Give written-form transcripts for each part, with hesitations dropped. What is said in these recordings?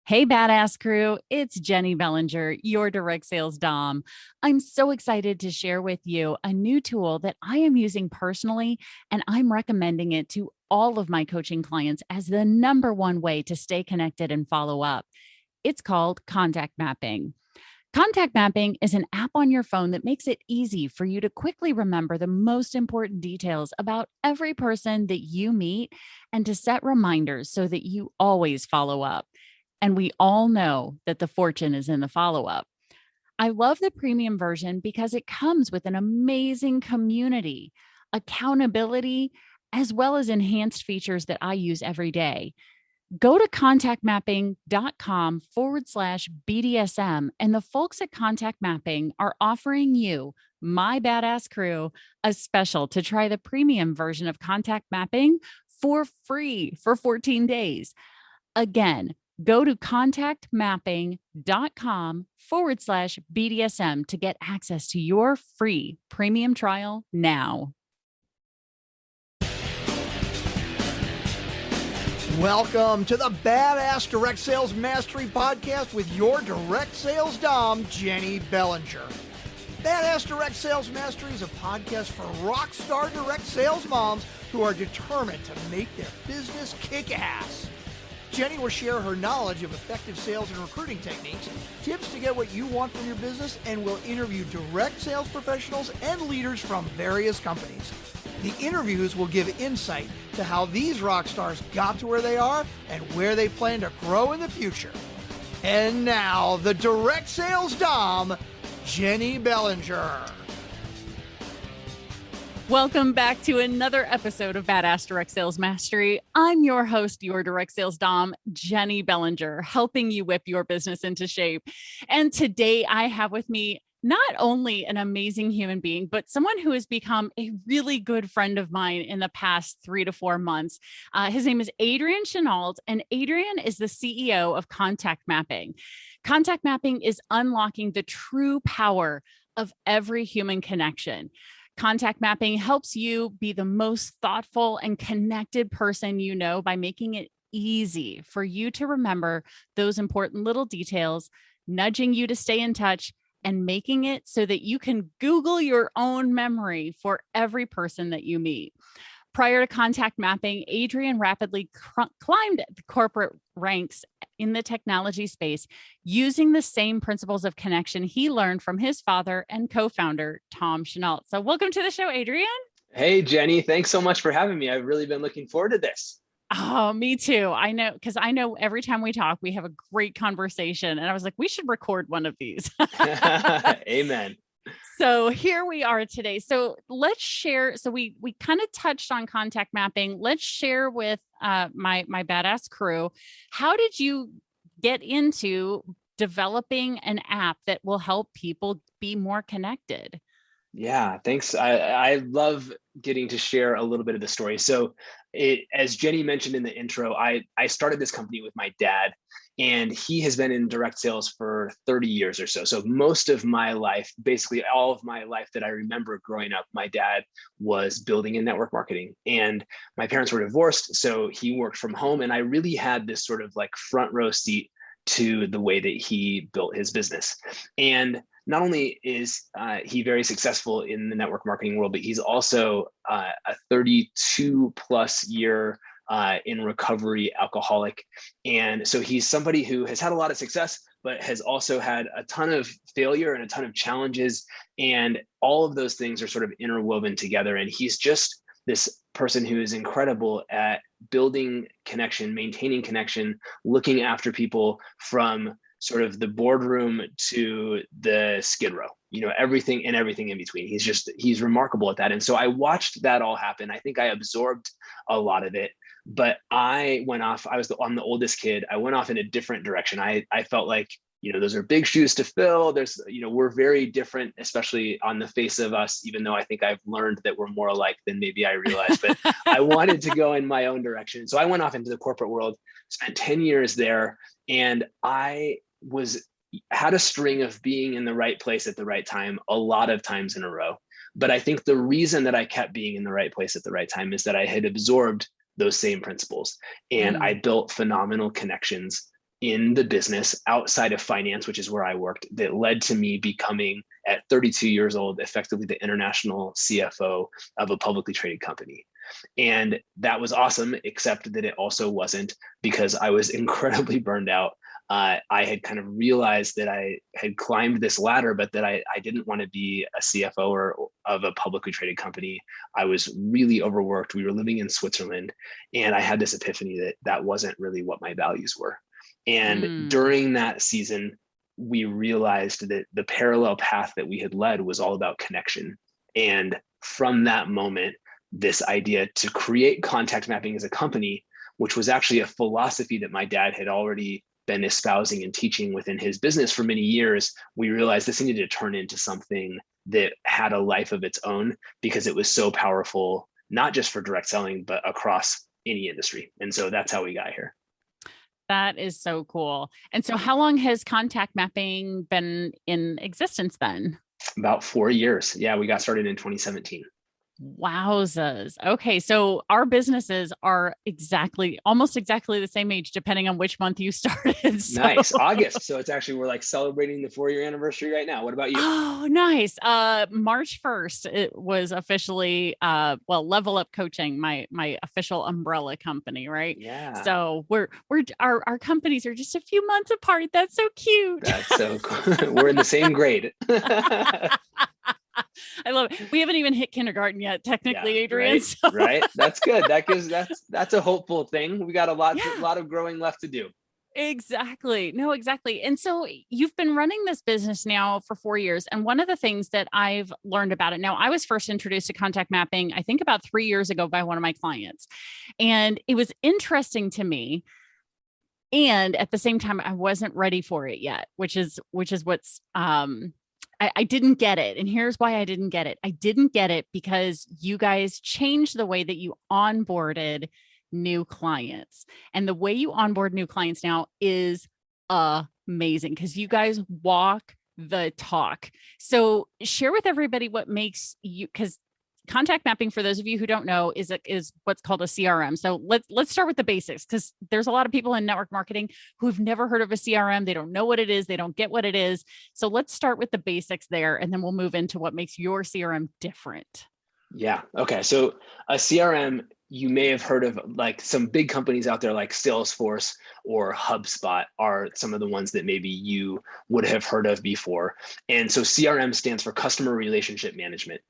Hey, badass crew, it's Jennie Bellinger, your direct sales Dom. I'm so excited to share with you a new tool that I am using personally, and I'm recommending it to all of my coaching clients as the number one way to stay connected and follow up. It's called contact mapping. Contact mapping is an app on your phone that makes it easy for you to quickly remember the most important details about every person that you meet and to set reminders so that you always follow up. And we all know that the fortune is in the follow up. I love the premium version because it comes with an amazing community, accountability, as well as enhanced features that I use every day. Go to contactmapping.com/BDSM, and the folks at Contact Mapping are offering you, my badass crew, a special to try the premium version of Contact Mapping for free for 14 days. Again, go to contactmapping.com/BDSM to get access to your free premium trial now. Welcome to the Badass Direct Sales Mastery Podcast with your direct sales Dom, Jennie Bellinger. Badass Direct Sales Mastery is a podcast for rock star direct sales moms who are determined to make their business kick ass. Jennie will share her knowledge of effective sales and recruiting techniques, tips to get what you want from your business, and will interview direct sales professionals and leaders from various companies. The interviews will give insight to how these rock stars got to where they are and where they plan to grow in the future. And now, the direct sales Dom, Jennie Bellinger. Welcome back to another episode of Badass Direct Sales Mastery. I'm your host, your direct sales Dom, Jennie Bellinger, helping you whip your business into shape. And today I have with me not only an amazing human being, but someone who has become a really good friend of mine in the past 3 to 4 months. His name is Adrian Chenault, and Adrian is the CEO of Contact Mapping. Contact Mapping is unlocking the true power of every human connection. Contact mapping helps you be the most thoughtful and connected person you know by making it easy for you to remember those important little details, nudging you to stay in touch, and making it so that you can Google your own memory for every person that you meet. Prior to contact mapping, Adrian rapidly climbed the corporate ranks in the technology space using the same principles of connection he learned from his father and co-founder, Tom Chenault. So welcome to the show, Adrian. Hey, Jennie. Thanks so much for having me. I've really been looking forward to this. Oh, me too. I know, because I know every time we talk, we have a great conversation. And I was like, we should record one of these. Amen. So here we are today. So let's share. So we kind of touched on contact mapping. Let's share with my badass crew. How did you get into developing an app that will help people be more connected? Yeah, thanks. I love getting to share a little bit of the story. So as Jennie mentioned in the intro, I started this company with my dad, and he has been in direct sales for 30 years or so. So most of my life, basically all of my life that I remember growing up, my dad was building in network marketing, and my parents were divorced. So he worked from home, and I really had this sort of like front row seat to the way that he built his business. And not only is he very successful in the network marketing world, but he's also a 32 plus year in recovery alcoholic. And so he's somebody who has had a lot of success, but has also had a ton of failure and a ton of challenges. And all of those things are sort of interwoven together. And he's just this person who is incredible at building connection, maintaining connection, looking after people from sort of the boardroom to the skid row, everything in between. He's remarkable at that. And so I watched that all happen. I think I absorbed a lot of it, but I went off. I'm the oldest kid. I went off in a different direction. I felt like, those are big shoes to fill. We're very different, especially on the face of us, even though I think I've learned that we're more alike than maybe I realized, but I wanted to go in my own direction. So I went off into the corporate world, spent 10 years there, and I had a string of being in the right place at the right time a lot of times in a row. But I think the reason that I kept being in the right place at the right time is that I had absorbed those same principles, and I built phenomenal connections in the business outside of finance, which is where I worked, that led to me becoming, at 32 years old, effectively the international CFO of a publicly traded company. And that was awesome, except that it also wasn't, because I was incredibly burned out. I had kind of realized that I had climbed this ladder, but that I didn't want to be a CFO of a publicly traded company. I was really overworked. We were living in Switzerland, and I had this epiphany that that wasn't really what my values were. And during that season, we realized that the parallel path that we had led was all about connection. And from that moment, this idea to create contact mapping as a company, which was actually a philosophy that my dad had already been espousing and teaching within his business for many years, we realized this needed to turn into something that had a life of its own, because it was so powerful, not just for direct selling, but across any industry. And so that's how we got here. That is so cool. And so how long has contact mapping been in existence then? About 4 years. Yeah, we got started in 2017. Wowzers. Okay. So our businesses are almost exactly the same age, depending on which month you started. So. Nice. August. So it's actually, we're like celebrating the 4-year anniversary right now. What about you? Oh, nice. March 1st, it was officially, Level Up Coaching, my official umbrella company. Right. Yeah. So our companies are just a few months apart. That's so cute. That's so cool. We're in the same grade. I love it. We haven't even hit kindergarten yet, technically, Adrian. Right, so. right. That's good. That's a hopeful thing. We got a lot of growing left to do. Exactly. No, exactly. And so you've been running this business now for 4 years. And one of the things that I've learned about it now, I was first introduced to contact mapping, I think about 3 years ago by one of my clients. And it was interesting to me. And at the same time, I wasn't ready for it yet, which is what's, I didn't get it. And here's why I didn't get it. I didn't get it because you guys changed the way that you onboarded new clients. And the way you onboard new clients now is amazing, because you guys walk the talk. So share with everybody what makes you, because contact mapping, for those of you who don't know, is what's called a CRM. So let's start with the basics, because there's a lot of people in network marketing who've never heard of a CRM. They don't know what it is. They don't get what it is. So let's start with the basics there, and then we'll move into what makes your CRM different. Yeah. Okay. So a CRM, you may have heard of, like some big companies out there like Salesforce or HubSpot are some of the ones that maybe you would have heard of before. And so CRM stands for Customer Relationship Management.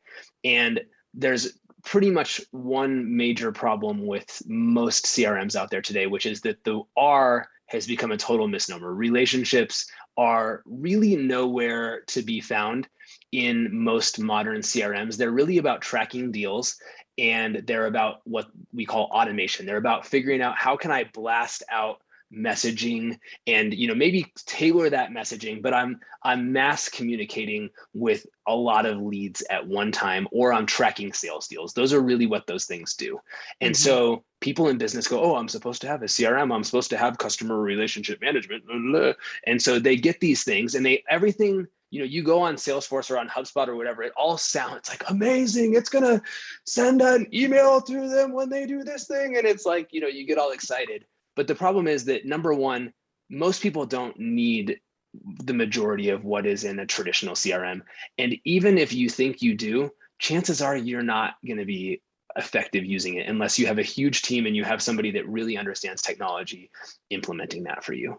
And there's pretty much one major problem with most CRMs out there today, which is that the R has become a total misnomer. Relationships are really nowhere to be found in most modern CRMs. They're really about tracking deals, and they're about what we call automation. They're about figuring out, how can I blast out messaging and maybe tailor that messaging, but I'm mass communicating with a lot of leads at one time, or I'm tracking sales deals. Those are really what those things do. And so people in business go, oh, I'm supposed to have a CRM, I'm supposed to have customer relationship management, blah, blah. And so they get these things, and everything, you go on Salesforce or on HubSpot or whatever, it all sounds like amazing. It's going to send an email to them when they do this thing. And it's like, you get all excited. But the problem is that, number one, most people don't need the majority of what is in a traditional CRM. And even if you think you do, chances are you're not going to be effective using it unless you have a huge team and you have somebody that really understands technology implementing that for you.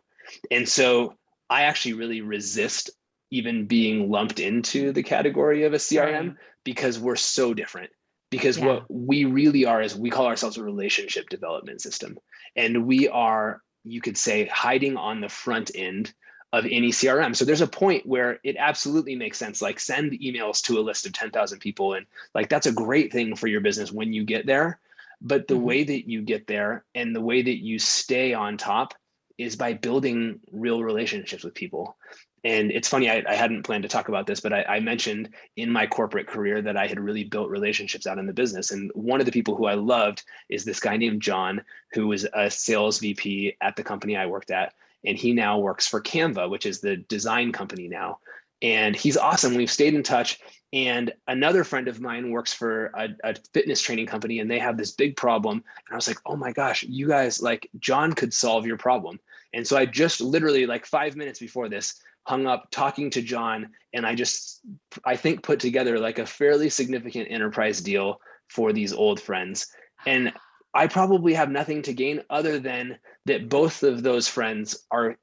And so I actually really resist even being lumped into the category of a CRM, because we're so different. Because what we really are is, we call ourselves a relationship development system. And we are, you could say, hiding on the front end of any CRM. So there's a point where it absolutely makes sense, like send emails to a list of 10,000 people. And like, that's a great thing for your business when you get there. But the way that you get there and the way that you stay on top is by building real relationships with people. And it's funny, I hadn't planned to talk about this, but I mentioned in my corporate career that I had really built relationships out in the business. And one of the people who I loved is this guy named John, who was a sales VP at the company I worked at. And he now works for Canva, which is the design company now. and he's awesome. We've stayed in touch. And another friend of mine works for a fitness training company, and they have this big problem. And I was like, oh my gosh, you guys, like, John could solve your problem. And so I just literally, like 5 minutes before this, hung up talking to John, and I think put together like a fairly significant enterprise deal for these old friends. And I probably have nothing to gain other than that both of those friends are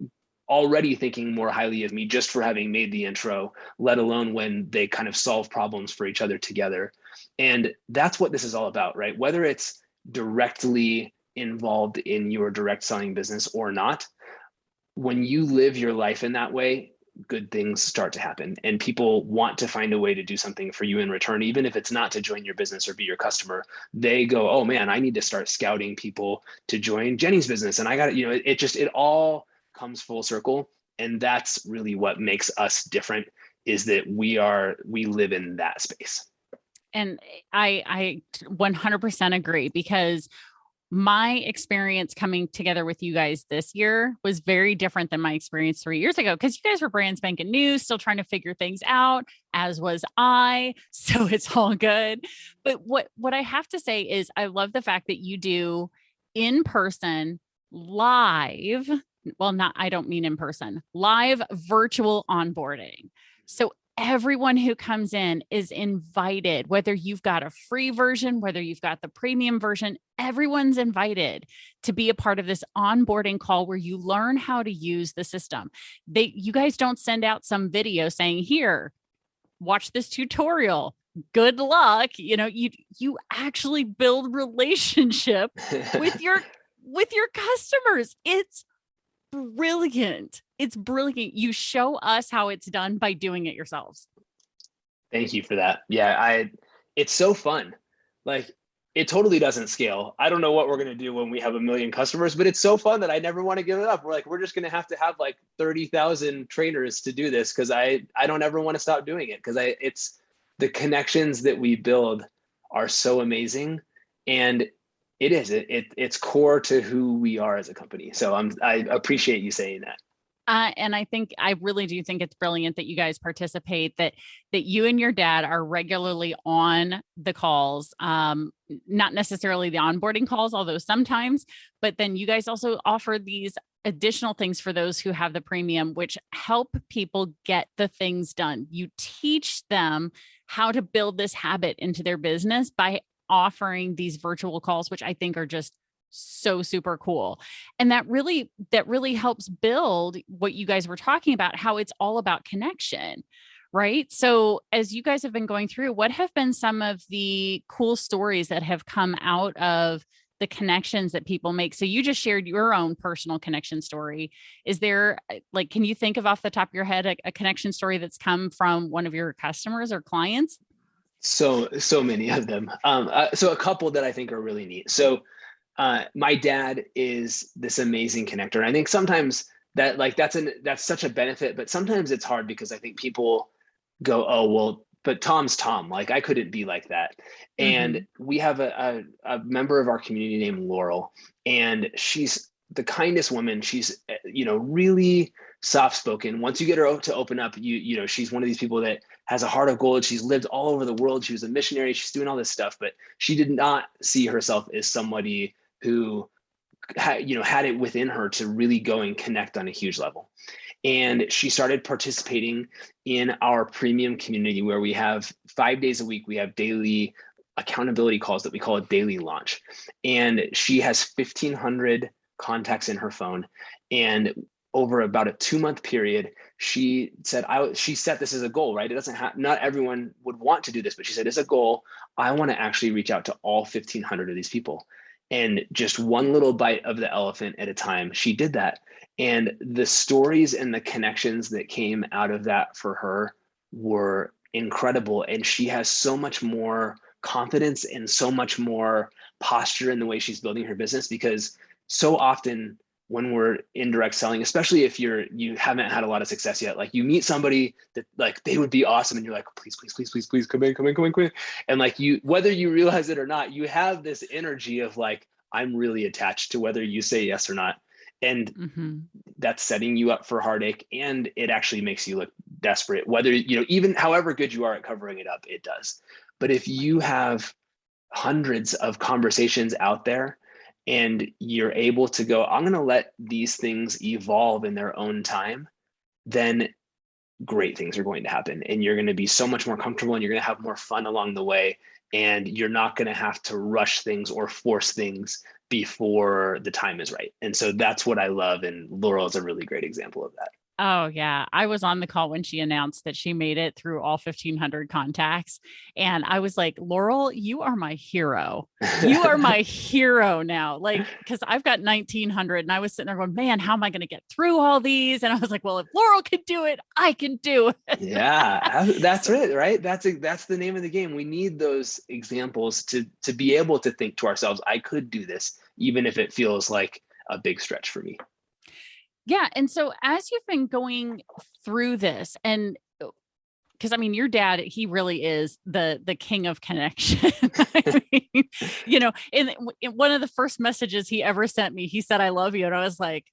already thinking more highly of me just for having made the intro, let alone when they kind of solve problems for each other together. And that's what this is all about, right? Whether it's directly involved in your direct selling business or not, when you live your life in that way, good things start to happen, and people want to find a way to do something for you in return. Even if it's not to join your business or be your customer, they go, oh man, I need to start scouting people to join Jenny's business. And I got it. It all comes full circle. And that's really what makes us different, is that we live in that space. And I 100% agree, because my experience coming together with you guys this year was very different than my experience 3 years ago, because you guys were brand spanking new, still trying to figure things out, as was I. So it's all good. But what I have to say is I love the fact that you do in person, live. Well, I don't mean in person, live virtual onboarding. So everyone who comes in is invited, whether you've got a free version, whether you've got the premium version, everyone's invited to be a part of this onboarding call where you learn how to use the system. You guys don't send out some video saying, here, watch this tutorial. Good luck. You actually build relationship with your customers. It's brilliant. It's brilliant. You show us how it's done by doing it yourselves. Thank you for that. Yeah, it's so fun. Like, it totally doesn't scale. I don't know what we're going to do when we have 1 million customers, but it's so fun that I never want to give it up. We're just going to have like 30,000 trainers to do this, because I don't ever want to stop doing it, because it's the connections that we build are so amazing. And it's core to who we are as a company. So I appreciate you saying that. And I really do think it's brilliant that you guys participate, that you and your dad are regularly on the calls, not necessarily the onboarding calls, although sometimes, but then you guys also offer these additional things for those who have the premium, which help people get the things done. You teach them how to build this habit into their business by offering these virtual calls, which I think are just so super cool. And that really helps build what you guys were talking about, how it's all about connection, right? So as you guys have been going through, what have been some of the cool stories that have come out of the connections that people make? So you just shared your own personal connection story. Is there, like, can you think of off the top of your head a connection story that's come from one of your customers or clients? So many of them. So a couple that I think are really neat. So my dad is this amazing connector. And I think sometimes that that's such a benefit, but sometimes it's hard because I think people go, oh, well, but Tom's Tom, like I couldn't be like that. And we have a member of our community named Laurel, and she's the kindest woman. She's, really soft-spoken. Once you get her to open up, she's one of these people that has a heart of gold. She's lived all over the world. She was a missionary. She's doing all this stuff, but she did not see herself as somebody who had it within her to really go and connect on a huge level. And she started participating in our premium community, where we have 5 days a week, we have daily accountability calls that we call a daily launch. And she has 1,500 contacts in her phone. And over about a 2-month period, she said, she set this as a goal, right? It doesn't not everyone would want to do this, but she said, as a goal, I want to actually reach out to all 1,500 of these people. And just one little bite of the elephant at a time, she did that. And the stories and the connections that came out of that for her were incredible. And she has so much more confidence and so much more posture in the way she's building her business, because so often when we're in direct selling, especially if you haven't had a lot of success yet, like you meet somebody that like they would be awesome, and you're like, please come in. And like whether you realize it or not, you have this energy of like, I'm really attached to whether you say yes or not. And that's setting you up for heartache, and it actually makes you look desperate, whether, even however good you are at covering it up, it does. But if you have hundreds of conversations out there and you're able to go, I'm going to let these things evolve in their own time, then great things are going to happen. And you're going to be so much more comfortable and you're going to have more fun along the way. And you're not going to have to rush things or force things before the time is right. And so that's what I love. And Laurel is a really great example of that. Oh, yeah. I was on the call when she announced that she made it through all 1,500 contacts. And I was like, Laurel, you are my hero. You are my hero now. Like, because I've got 1,900 and I was sitting there going, man, how am I going to get through all these? And I was like, well, if Laurel can do it, I can do it. Yeah, that's it, right? That's the name of the game. We need those examples to be able to think to ourselves, I could do this, even if it feels like a big stretch for me. Yeah. And so as you've been going through this, and because I mean, your dad, he really is the king of connection. I mean, in one of the first messages he ever sent me, he said, I love you. And I was like,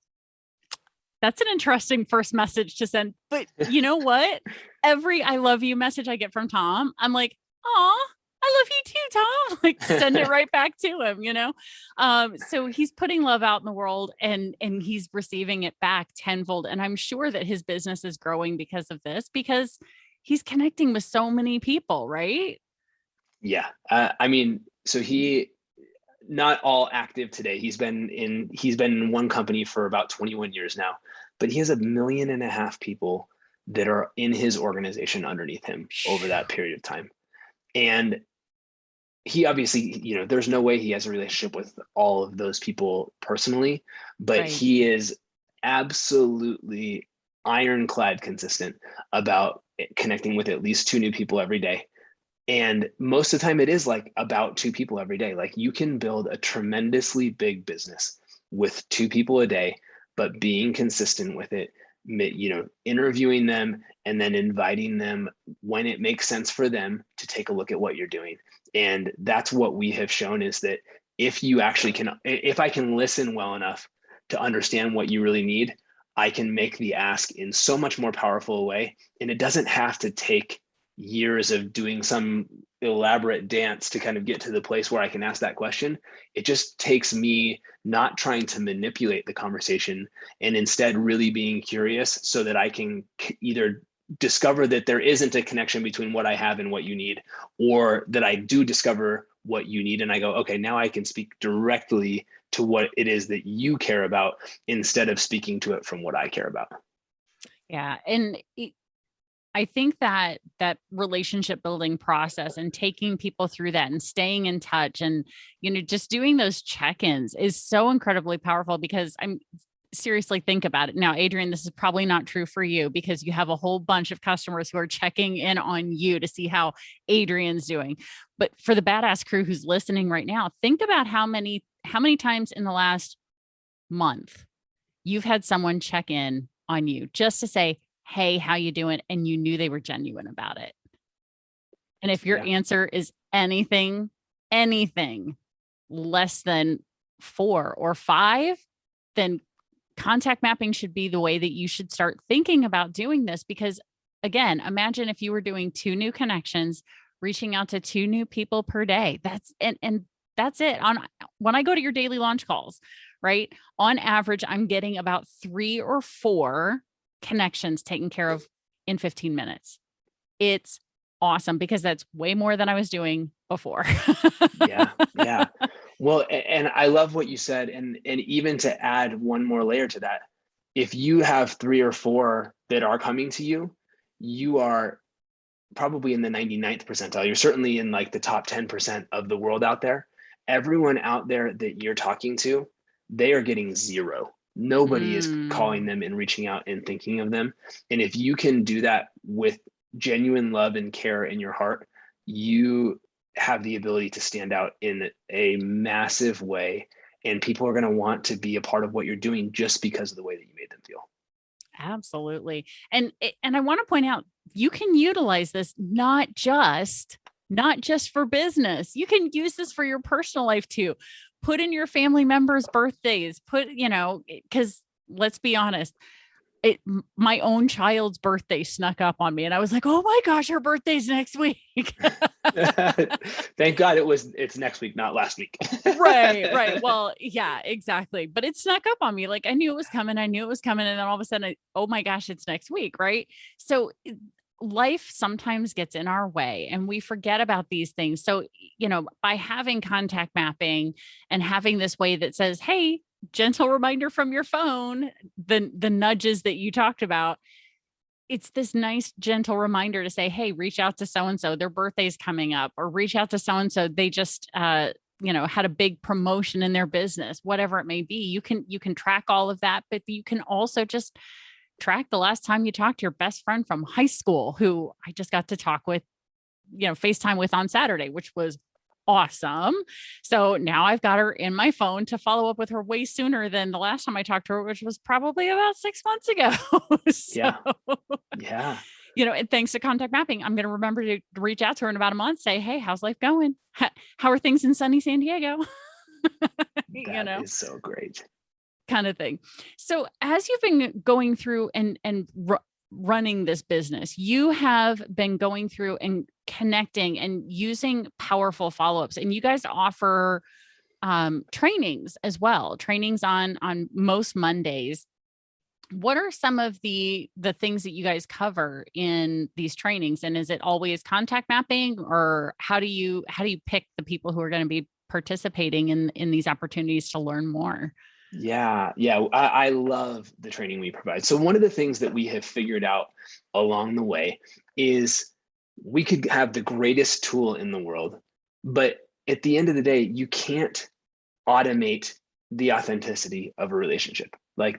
that's an interesting first message to send. But you know what? Every I love you message I get from Tom, I'm like, oh, I love you too, Tom. Like send it right back to him, So he's putting love out in the world and he's receiving it back tenfold. And I'm sure that his business is growing because of this, because he's connecting with so many people, right? Yeah. I mean, so he not all active today. He's been in one company for about 21 years now, but he has 1.5 million people that are in his organization underneath him over that period of time. And he obviously, there's no way he has a relationship with all of those people personally, but Right. He is absolutely ironclad consistent about connecting with at least 2 new people every day. And most of the time it is like about 2 people every day. Like you can build a tremendously big business with 2 people a day, but being consistent with it, interviewing them and then inviting them when it makes sense for them to take a look at what you're doing. And that's what we have shown is that if I can listen well enough to understand what you really need, I can make the ask in so much more powerful a way. And it doesn't have to take years of doing some elaborate dance to kind of get to the place where I can ask that question. It just takes me not trying to manipulate the conversation and instead really being curious so that I can either discover that there isn't a connection between what I have and what you need, or that I do discover what you need and I go, okay, now I can speak directly to what it is that you care about instead of speaking to it from what I care about. Yeah. And I think that relationship building process and taking people through that and staying in touch and, just doing those check-ins is so incredibly powerful, because seriously, think about it. Now, Adrian, this is probably not true for you because you have a whole bunch of customers who are checking in on you to see how Adrian's doing. But for the badass crew who's listening right now, think about how many times in the last month you've had someone check in on you just to say, hey, how you doing? And you knew they were genuine about it. And if your answer is anything less than 4 or 5, then contact mapping should be the way that you should start thinking about doing this. Because again, imagine if you were doing 2 new connections, reaching out to 2 new people per day. That's it. When I go to your daily launch calls, right? On average, I'm getting about 3 or 4 connections taken care of in 15 minutes. It's awesome because that's way more than I was doing before. Yeah. Well, and I love what you said. And even to add one more layer to that, if you have 3 or 4 that are coming to you, you are probably in the 99th percentile. You're certainly in like the top 10% of the world out there. Everyone out there that you're talking to, they are getting 0. Nobody is calling them and reaching out and thinking of them. And if you can do that with genuine love and care in your heart, you have the ability to stand out in a massive way. And people are going to want to be a part of what you're doing just because of the way that you made them feel. Absolutely. And I want to point out, you can utilize this not just for business. You can use this for your personal life too. Put in your family members' birthdays, because let's be honest, my own child's birthday snuck up on me, and I was like, oh my gosh, her birthday's next week. Thank God it's next week, not last week. Right. Well, yeah, exactly. But it snuck up on me. Like I knew it was coming. And then all of a sudden, oh my gosh, it's next week. Right. So life sometimes gets in our way and we forget about these things. So, by having contact mapping and having this way that says, hey, gentle reminder from your phone, the nudges that you talked about, it's this nice, gentle reminder to say, hey, reach out to so-and-so, their birthday's coming up, or reach out to so-and-so. They just, had a big promotion in their business, whatever it may be. You can track all of that, but you can also just track the last time you talked to your best friend from high school, who I just got to talk with, FaceTime with on Saturday, which was awesome. So now I've got her in my phone to follow up with her way sooner than the last time I talked to her, which was probably about 6 months ago. Yeah. And thanks to contact mapping, I'm going to remember to reach out to her in about a month, say, hey, how's life going? How are things in sunny San Diego? That is so great. Kind of thing. So as you've been going through and running this business, you have been going through and connecting and using powerful follow-ups, and you guys offer trainings as well, trainings on most Mondays. What are some of the things that you guys cover in these trainings? And is it always contact mapping, or how do you pick the people who are going to be participating in these opportunities to learn more? Yeah. I love the training we provide. So one of the things that we have figured out along the way is we could have the greatest tool in the world, but at the end of the day, you can't automate the authenticity of a relationship. Like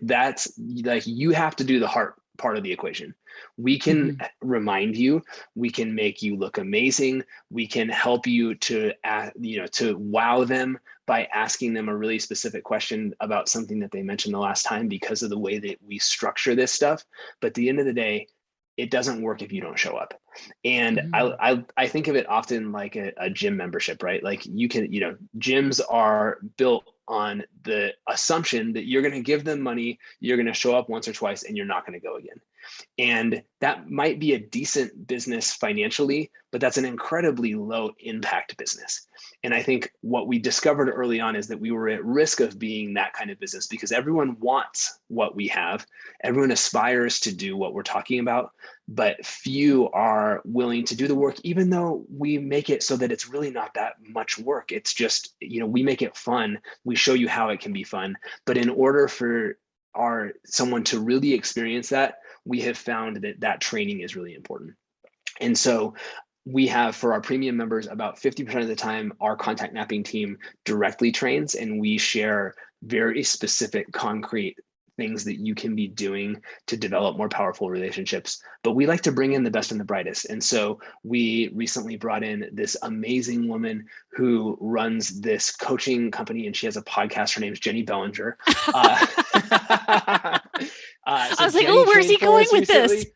you have to do the heart part of the equation. We can remind you, we can make you look amazing. We can help you to wow them by asking them a really specific question about something that they mentioned the last time, because of the way that we structure this stuff. But at the end of the day, it doesn't work if you don't show up. And I think of it often like a gym membership, right? Like gyms are built on the assumption that you're going to give them money, you're going to show up once or twice, and you're not going to go again. And that might be a decent business financially, but that's an incredibly low impact business. And I think what we discovered early on is that we were at risk of being that kind of business, because everyone wants what we have. Everyone aspires to do what we're talking about, but few are willing to do the work, even though we make it so that it's really not that much work. It's just, we make it fun. We show you how it can be fun. But in order for someone to really experience that, we have found that training is really important. And so we have, for our premium members, about 50% of the time, our contact mapping team directly trains, and we share very specific, concrete things that you can be doing to develop more powerful relationships. But we like to bring in the best and the brightest. And so we recently brought in this amazing woman who runs this coaching company, and she has a podcast. Her name is Jennie Bellinger. I was like, oh, where's he going with this?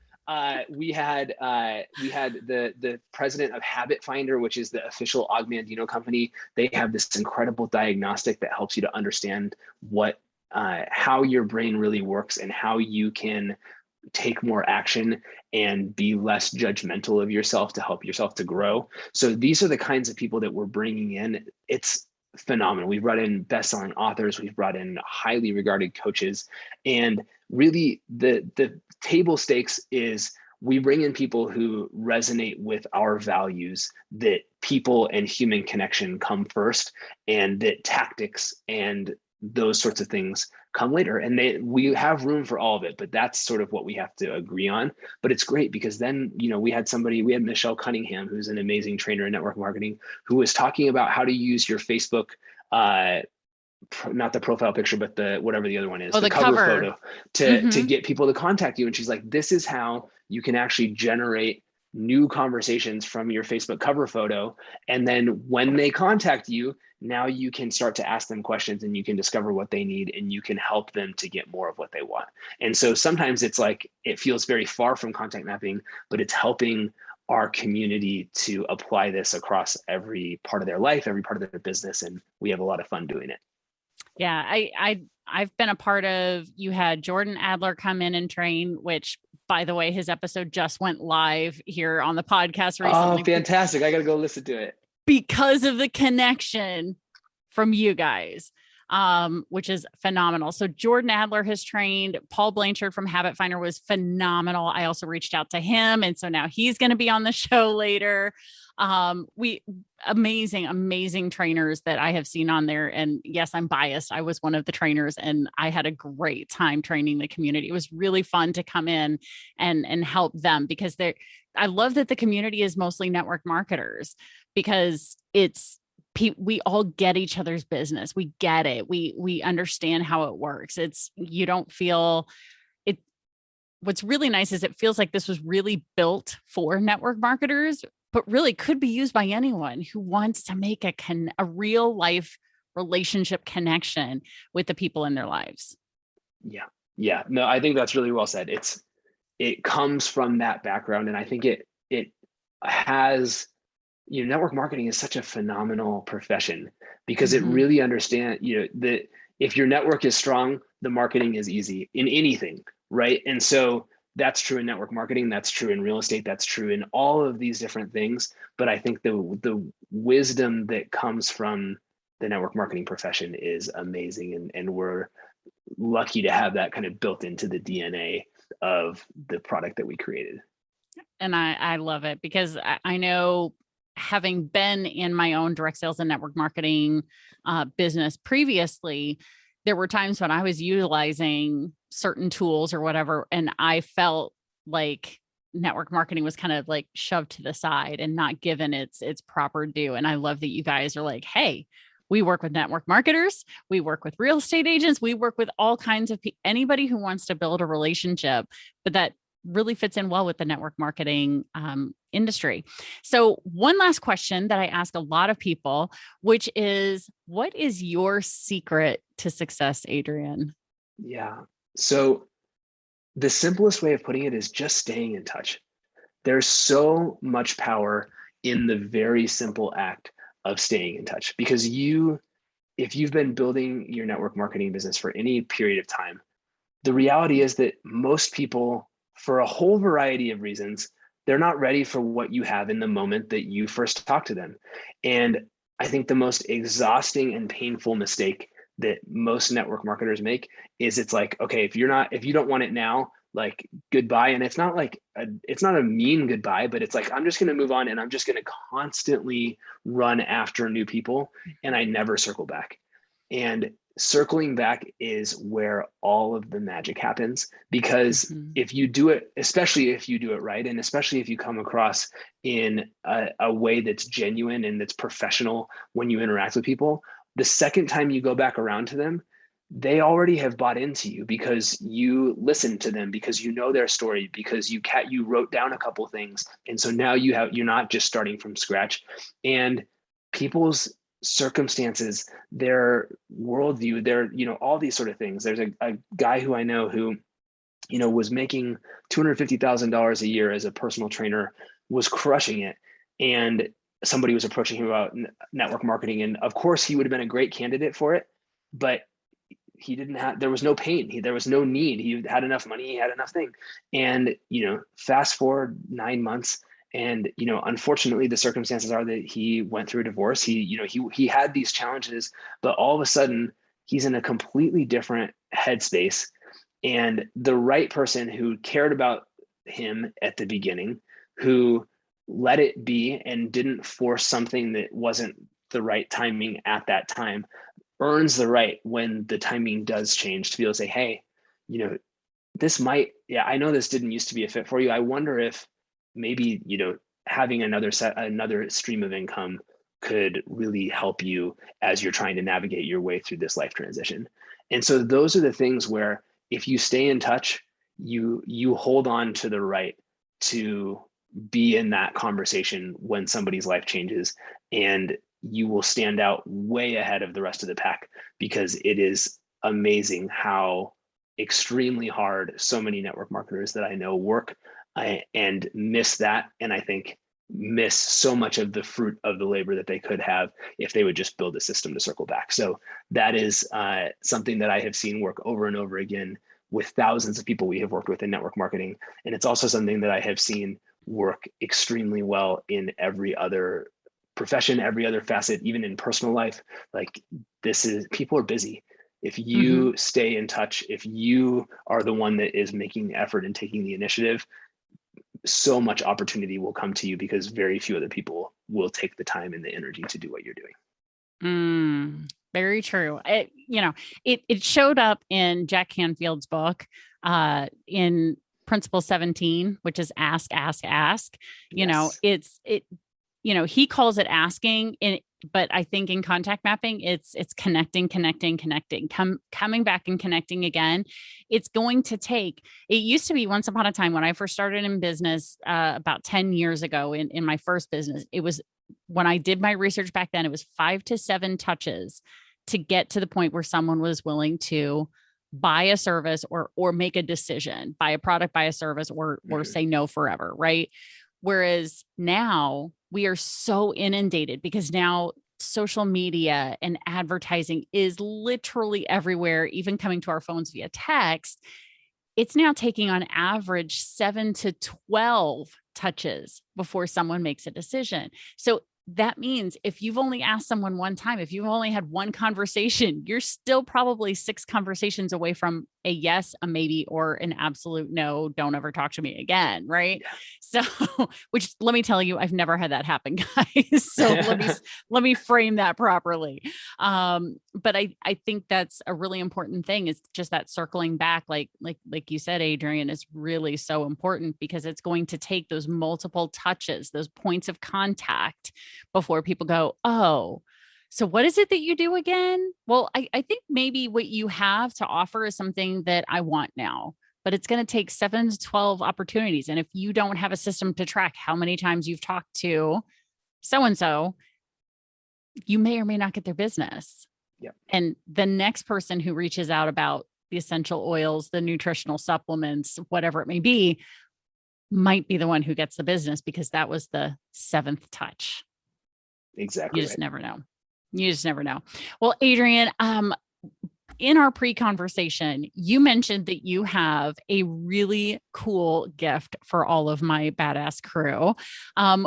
We had the president of Habit Finder, which is the official Og Mandino company. They have this incredible diagnostic that helps you to understand how your brain really works and how you can take more action and be less judgmental of yourself to help yourself to grow. So these are the kinds of people that we're bringing in. It's phenomenal. We've brought in best-selling authors. We've brought in highly regarded coaches. And really the table stakes is we bring in people who resonate with our values, that people and human connection come first, and that tactics and those sorts of things come later. And we have room for all of it, but that's sort of what we have to agree on. But it's great because then, we had Michelle Cunningham, who's an amazing trainer in network marketing, who was talking about how to use your Facebook, not the profile picture, but whatever the other one is, the cover photo to get people to contact you. And she's like, this is how you can actually generate new conversations from your Facebook cover photo. And then when they contact you, now you can start to ask them questions, and you can discover what they need, and you can help them to get more of what they want. And so sometimes it's like, it feels very far from contact mapping, but it's helping our community to apply this across every part of their life, every part of their business. And we have a lot of fun doing it. Yeah, I've been a part of, you had Jordan Adler come in and train, which by the way, his episode just went live here on the podcast Oh, recently fantastic. I got to go listen to it. because of the connection from you guys, which is phenomenal. So Jordan Adler has trained. Paul Blanchard from Habit Finder was phenomenal. I also reached out to him. And so now he's going to be on the show later. Amazing trainers that I have seen on there. And yes, I'm biased. I was one of the trainers and I had a great time training the community. It was really fun to come in and help them because I love that the community is mostly network marketers because we all get each other's business. We get it. We understand how it works. You don't feel it. What's really nice is it feels like this was really built for network marketers, but really could be used by anyone who wants to make a real life relationship connection with the people in their lives. Yeah. Yeah. No, I think that's really well said. It comes from that background. And I think it has, network marketing is such a phenomenal profession because it really understands, that if your network is strong, the marketing is easy in anything, right? And so that's true in network marketing, that's true in real estate, that's true in all of these different things. But I think the wisdom that comes from the network marketing profession is amazing. And we're lucky to have that kind of built into the DNA of the product that we created. And I love it because I know, having been in my own direct sales and network marketing business previously, there were times when I was utilizing certain tools or whatever, and I felt like network marketing was kind of like shoved to the side and not given its proper due. And I love that you guys are like, hey, we work with network marketers, we work with real estate agents, we work with all kinds of anybody who wants to build a relationship, but that really fits in well with the network marketing industry. So one last question that I ask a lot of people, which is, what is your secret to success, Adrian? Yeah. So the simplest way of putting it is just staying in touch. There's so much power in the very simple act of staying in touch because if you've been building your network marketing business for any period of time, the reality is that most people, for a whole variety of reasons, they're not ready for what you have in the moment that you first talk to them. And I think the most exhausting and painful mistake that most network marketers make is it's like, okay, if you don't want it now, like goodbye. And it's not like it's not a mean goodbye, but it's like, I'm just going to move on and I'm just going to constantly run after new people and I never circle back. And circling back is where all of the magic happens, because if you do it, especially if you do it right, and especially if you come across in a way that's genuine and that's professional when you interact with people, the second time you go back around to them, they already have bought into you because you listened to them, because you know their story, because you wrote down a couple things. And so now you're not just starting from scratch. And people's circumstances, their worldview, their, all these sort of things. There's a guy who I know who, was making $250,000 a year as a personal trainer, was crushing it. And somebody was approaching him about network marketing. And of course he would have been a great candidate for it, but there was no pain. There was no need. He had enough money. He had enough thing. And, fast forward 9 months, and, unfortunately the circumstances are that he went through a divorce. He had these challenges, but all of a sudden he's in a completely different headspace. And the right person who cared about him at the beginning, who let it be and didn't force something that wasn't the right timing at that time, earns the right when the timing does change to be able to say, hey, I know this didn't used to be a fit for you. I wonder if maybe, having another stream of income could really help you as you're trying to navigate your way through this life transition. And so those are the things where if you stay in touch, you hold on to the right to be in that conversation when somebody's life changes, and you will stand out way ahead of the rest of the pack, because it is amazing how extremely hard so many network marketers that I know work and miss that. And I think miss so much of the fruit of the labor that they could have if they would just build a system to circle back. So that is something that I have seen work over and over again with thousands of people we have worked with in network marketing. And it's also something that I have seen work extremely well in every other profession, every other facet, even in personal life. Like people are busy. If you stay in touch, if you are the one that is making the effort and taking the initiative, so much opportunity will come to you because very few other people will take the time and the energy to do what you're doing. Very true. It showed up in Jack Canfield's book, in Principle 17, which is ask, ask, ask. Yes. He calls it asking, but I think in contact mapping, it's connecting, coming back and connecting again. It's going to take, it used to be once upon a time when I first started in business, about 10 years ago in my first business, it was, when I did my research back then, it was 5 to 7 touches to get to the point where someone was willing to buy a service or make a decision, buy a product, buy a service, or say no forever. Right. Whereas now we are so inundated because now social media and advertising is literally everywhere, even coming to our phones via text. It's now taking on average 7 to 12 touches before someone makes a decision. So that means if you've only asked someone one time, if you've only had one conversation, you're still probably 6 conversations away from a yes, a maybe, or an absolute no, don't ever talk to me again. Right. So, which let me tell you, I've never had that happen, guys. So let me frame that properly. But I think that's a really important thing, is just that circling back, like you said, Adrian, is really so important because it's going to take those multiple touches, those points of contact before people go, oh, so what is it that you do again? Well, I think maybe what you have to offer is something that I want now, but it's going to take 7 to 12 opportunities. And if you don't have a system to track how many times you've talked to so-and-so, you may or may not get their business. Yep. And the next person who reaches out about the essential oils, the nutritional supplements, whatever it may be, might be the one who gets the business because that was the 7th touch. Exactly. You just never know. You just never know. Well, Adrian, in our pre-conversation, you mentioned that you have a really cool gift for all of my badass crew.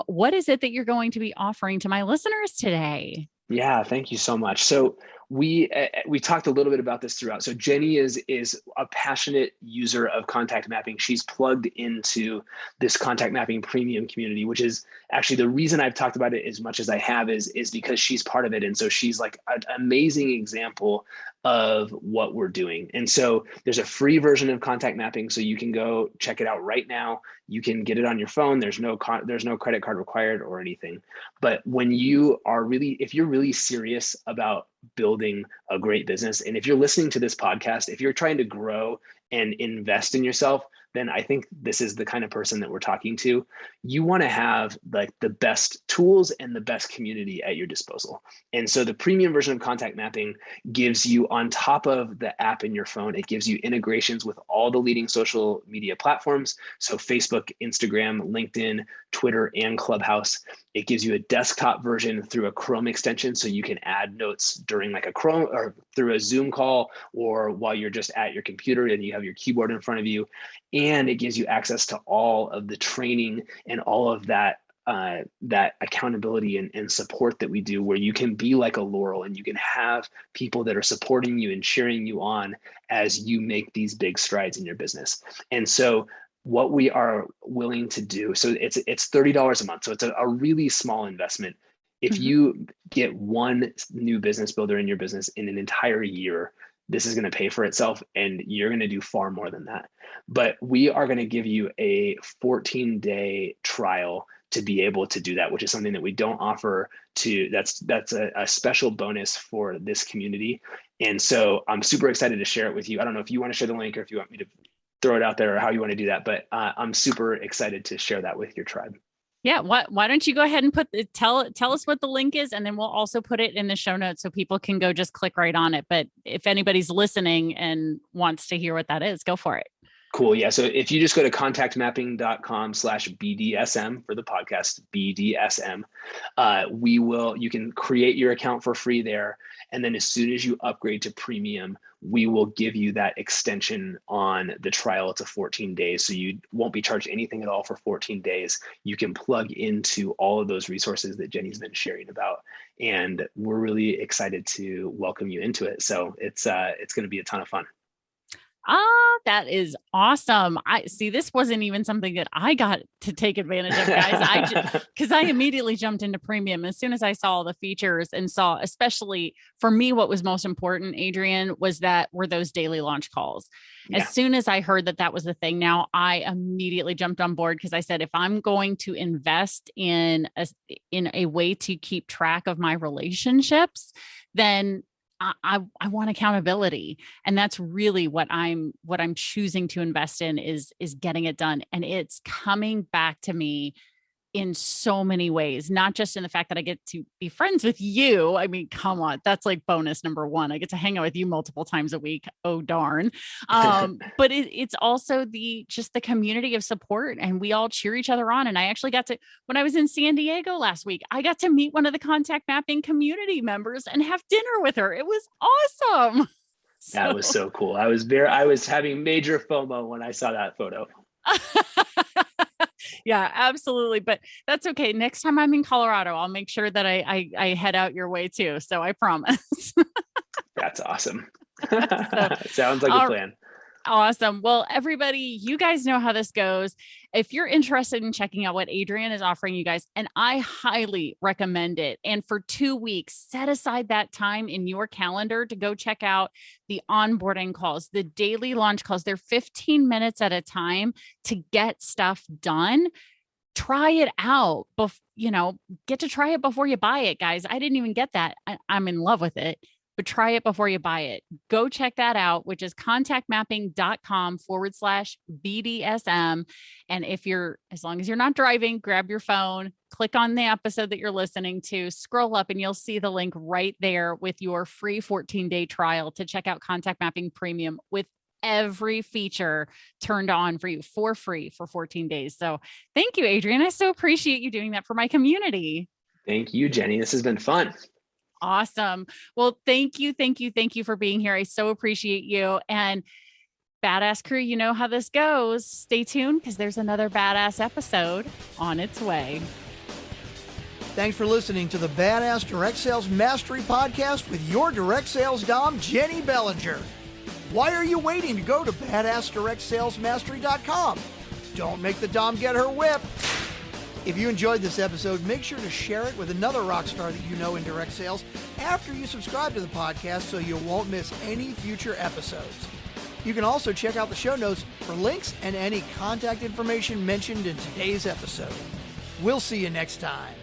What is it that you're going to be offering to my listeners today? Yeah, thank you so much. So we talked a little bit about this throughout. So Jennie is a passionate user of contact mapping. She's plugged into this contact mapping premium community, which is actually the reason I've talked about it as much as I have is because she's part of it. And so she's like an amazing example of what we're doing. And so there's a free version of contact mapping. So you can go check it out right now. You can get it on your phone. There's no credit card required or anything. But when if you're really serious about building a great business, and if you're listening to this podcast, if you're trying to grow and invest in yourself, then I think this is the kind of person that we're talking to. You want to have like the best tools and the best community at your disposal. And so the premium version of contact mapping gives you, on top of the app in your phone, it gives you integrations with all the leading social media platforms. So Facebook, Instagram, LinkedIn, Twitter, and Clubhouse. It gives you a desktop version through a Chrome extension. So you can add notes during like a Chrome or through a Zoom call, or while you're just at your computer and you have your keyboard in front of you. And it gives you access to all of the training and all of that accountability and support that we do, where you can be like a Laurel and you can have people that are supporting you and cheering you on as you make these big strides in your business. And so what we are willing to do, so it's $30 a month. So it's a really small investment. If you get one new business builder in your business in an entire year, this is going to pay for itself, and you're going to do far more than that. But we are going to give you a 14-day trial to be able to do that, which is something that we don't offer that's a special bonus for this community. And so I'm super excited to share it with you. I don't know if you want to share the link or if you want me to throw it out there or how you want to do that, but I'm super excited to share that with your tribe. Yeah. Why don't you go ahead and tell us what the link is, and then we'll also put it in the show notes so people can go just click right on it. But if anybody's listening and wants to hear what that is, go for it. Cool. Yeah. So if you just go to contactmapping.com/BDSM for the podcast, BDSM, you can create your account for free there. And then as soon as you upgrade to premium, we will give you that extension on the trial to 14 days. So you won't be charged anything at all for 14 days. You can plug into all of those resources that Jenny's been sharing about. And we're really excited to welcome you into it. So it's going to be a ton of fun. That is awesome. I see, this wasn't even something that I got to take advantage of, guys. Because I immediately jumped into premium as soon as I saw the features and saw, especially for me, what was most important, Adrian, were those daily launch calls. Yeah. As soon as I heard that was the thing, now I immediately jumped on board, because I said, if I'm going to invest in a way to keep track of my relationships, then I want accountability. And that's really what I'm choosing to invest in is getting it done. And it's coming back to me in so many ways, not just in the fact that I get to be friends with you. I mean, come on, that's like bonus number one. I get to hang out with you multiple times a week. Oh, darn. But it's also the community of support, and we all cheer each other on. And I actually when I was in San Diego last week, I got to meet one of the Contact Mapping community members and have dinner with her. It was awesome. That was so cool. I was having major FOMO when I saw that photo. Yeah, absolutely. But that's okay. Next time I'm in Colorado, I'll make sure that I head out your way too. So I promise. That's awesome. Sounds like a plan. Awesome. Well, everybody, you guys know how this goes. If you're interested in checking out what Adrian is offering you guys, and I highly recommend it. And for 2 weeks, set aside that time in your calendar to go check out the onboarding calls, the daily launch calls. They're 15 minutes at a time to get stuff done. Try it out. Get to try it before you buy it, guys. I didn't even get that. I'm in love with it. But try it before you buy it. Go check that out, which is contactmapping.com/BDSM. And as long as you're not driving, grab your phone, click on the episode that you're listening to, scroll up, and you'll see the link right there with your free 14-day trial to check out Contact Mapping Premium with every feature turned on for you for free for 14 days. So thank you, Adrian. I so appreciate you doing that for my community. Thank you, Jenny. This has been fun. Awesome. Well, thank you for being here. I so appreciate you. And Badass Crew, you know how this goes. Stay tuned, because there's another badass episode on its way. Thanks for listening to the Badass Direct Sales Mastery Podcast with your direct sales dom, Jenny Bellinger. Why are you waiting to go to badassdirectsalesmastery.com? Don't make the dom get her whip. If you enjoyed this episode, make sure to share it with another rock star that you know in direct sales after you subscribe to the podcast, so you won't miss any future episodes. You can also check out the show notes for links and any contact information mentioned in today's episode. We'll see you next time.